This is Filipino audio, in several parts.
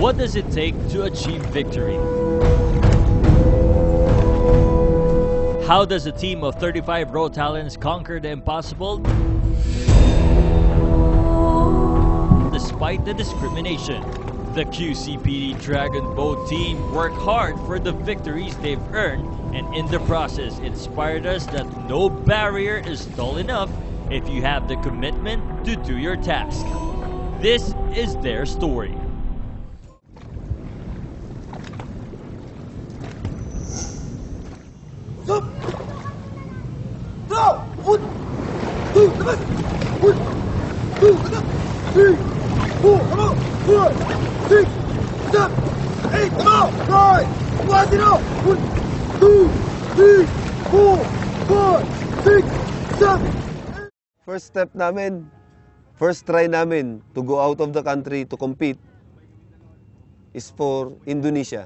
what does it take to achieve victory? How does a team of 35 raw talents conquer the impossible? Despite the discrimination, the QCPD Dragon Boat team worked hard for the victories they've earned, and in the process inspired us that no barrier is tall enough if you have the commitment to do your task. This is their story. First step namin, first try namin to go out of the country to compete is for Indonesia.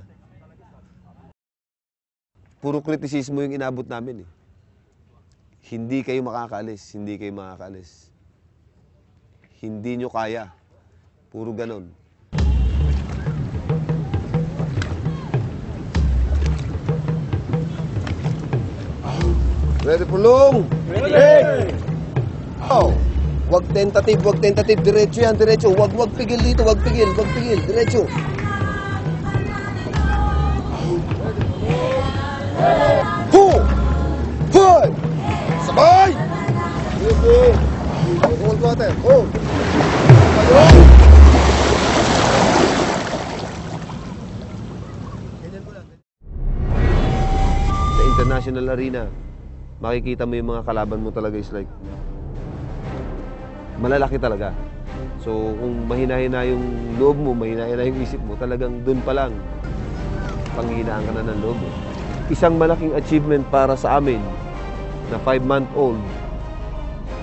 Puro kritisismo yung inabot namin eh. Hindi kayo makakaalis, hindi kayo makakaalis. Hindi nyo kaya. Puro ganon. Ready for long? Ready! Oh, wag tentative, diretso yan, diretso. Wag pigil dito, wag pigil, diretso. Ho! Hoy! Sabay! Sige. Hold water. Hold. Sa international arena, makikita mo yung mga kalaban mo talaga is like malalaki talaga. So kung mahina-hina yung loob mo, mahina-hina yung isip mo, talagang dun pa lang panghihinaan ka na ng loob mo. Isang malaking achievement para sa amin na 5-month-old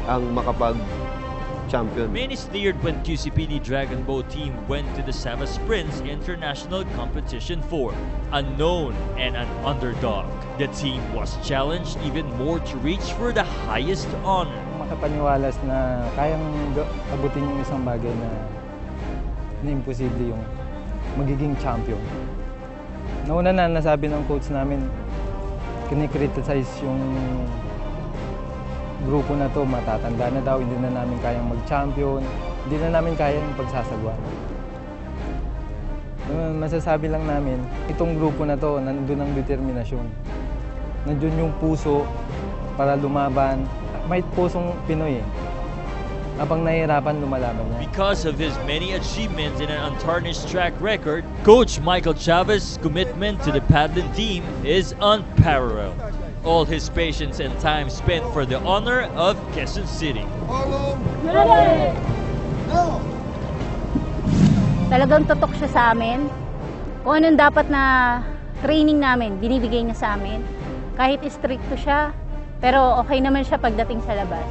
ang makapag-champion. Many sneered when QCPD Dragon Boat team went to the Savas Prince International Competition 4. Unknown and an underdog, the team was challenged even more to reach for the highest honor. Makapaniwalas na kayang abutin yung isang bagay na imposible yung magiging champion. Nauna na nasabi ng coach namin, kinikriticize yung grupo na to, matatanda na daw, hindi na namin kayang mag-champion, hindi na namin kayang pagsasagwan. Masasabi lang namin, itong grupo na to, nandun ang determinasyon. Nandun yung puso para lumaban. May pusong Pinoy eh. Habang nahihirapan, lumalaban niya. Because of his many achievements and an untarnished track record, Coach Michael Chavez's commitment to the paddling team is unparalleled. All his patience and time spent for the honor of Quezon City. Talagang tutok siya sa amin. Kung anong dapat na training namin, binibigay niya sa amin. Kahit stricto siya, pero okay naman siya pagdating sa labas.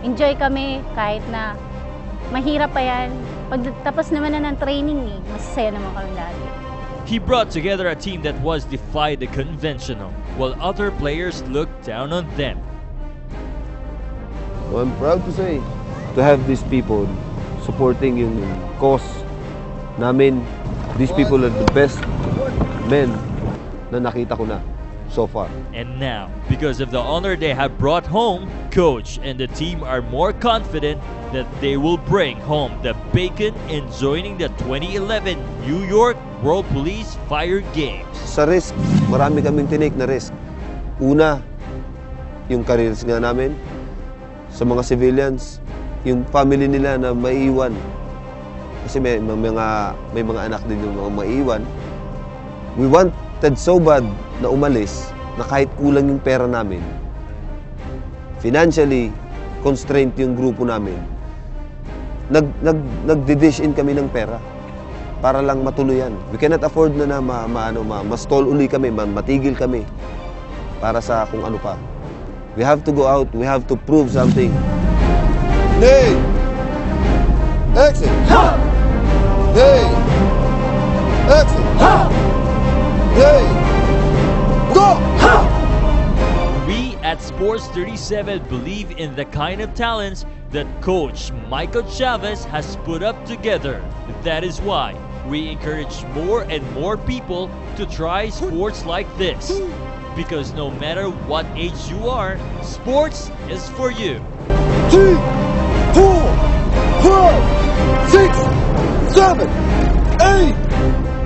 Enjoy kami kahit na mahirap pa yan. Pagtapos naman na ng training masasaya naman kami lagi. He brought together a team that was defied the conventional, while other players looked down on them. So I'm proud to say, to have these people supporting yung cause namin. These people are the best men na nakita ko na so far. And now, because of the honor they have brought home, Coach and the team are more confident that they will bring home the bacon in joining the 2011 New York World Police Fire Games. Sa risk, marami kaming tinake na risk. Una, yung careers nga namin. Sa mga civilians, yung family nila na maiiwan. Kasi may mga anak din yung mga maiiwan. We wanted so bad na umalis na kahit kulang yung pera namin. Financially, constraint yung grupo namin. Nag-dish in kami ng pera para lang matuluyan. We cannot afford na ma-stall uli kami, matigil kami para sa kung ano pa. We have to go out, we have to prove something. Hey! Exit! Ha! Hey! Exit! Ha! Hey! Go! Ha! We at Sports 37 believe in the kind of talents that Coach Michael Chavez has put up together. That is why we encourage more and more people to try sports like this. Because no matter what age you are, sports is for you. 3, 4, 5, 6, 7, 8,